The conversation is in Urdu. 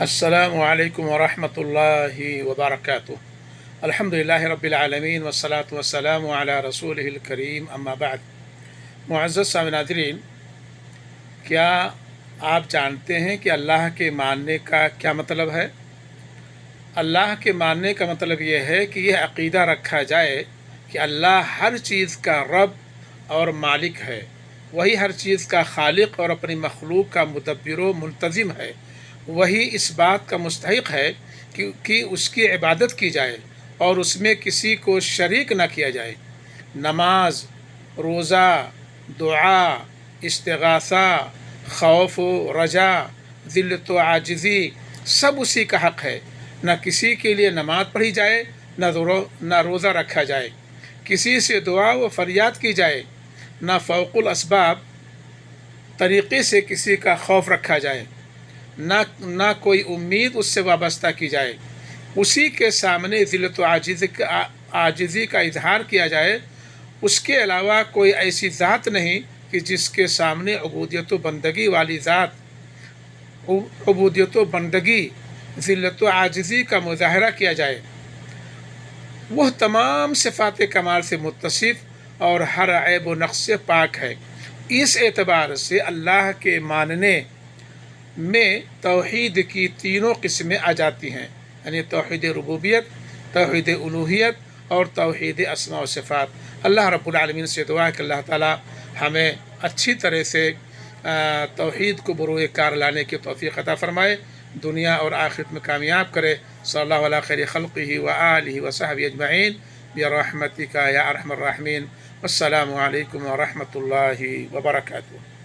السلام علیکم ورحمۃ اللہ وبرکاتہ۔ الحمدللہ رب العالمین والصلاة والسلام علی رسولہ الکریم، اما بعد۔ معزز سامعین ناظرین، کیا آپ جانتے ہیں کہ اللہ کے ماننے کا کیا مطلب ہے؟ اللہ کے ماننے کا مطلب یہ ہے کہ یہ عقیدہ رکھا جائے کہ اللہ ہر چیز کا رب اور مالک ہے، وہی ہر چیز کا خالق اور اپنی مخلوق کا مدبر و منتظم ہے، وہی اس بات کا مستحق ہے کہ اس کی عبادت کی جائے اور اس میں کسی کو شریک نہ کیا جائے۔ نماز، روزہ، دعا، استغاثہ، خوف و رجا، ذلت و عاجزی، سب اسی کا حق ہے۔ نہ کسی کے لیے نماز پڑھی جائے، نہ روزہ رکھا جائے، کسی سے دعا و فریاد کی جائے، نہ فوق الاسباب طریقے سے کسی کا خوف رکھا جائے، نہ کوئی امید اس سے وابستہ کی جائے، اسی کے سامنے ذلت و عاجزی کا اظہار کیا جائے۔ اس کے علاوہ کوئی ایسی ذات نہیں کہ جس کے سامنے عبودیت و بندگی والی ذات، عبودیت و بندگی، ذلت و عاجزی کا مظاہرہ کیا جائے۔ وہ تمام صفات کمال سے متصف اور ہر عیب و نقص سے پاک ہے۔ اس اعتبار سے اللہ کے ماننے میں توحید کی تینوں قسمیں آ جاتی ہیں، یعنی توحید ربوبیت، توحید الوہیت اور توحید اسماء و صفات۔ اللہ رب العالمین سے دعا ہے کہ اللہ تعالی ہمیں اچھی طرح سے توحید کو بروئے کار لانے کی توفیق عطا فرمائے، دنیا اور آخرت میں کامیاب کرے۔ صلی اللہ علیہ خیر خلقہ وآلہ وصحبہ اجمعین برحمتک یا ارحم الراحمین۔ السلام علیکم ورحمۃ اللہ وبرکاتہ۔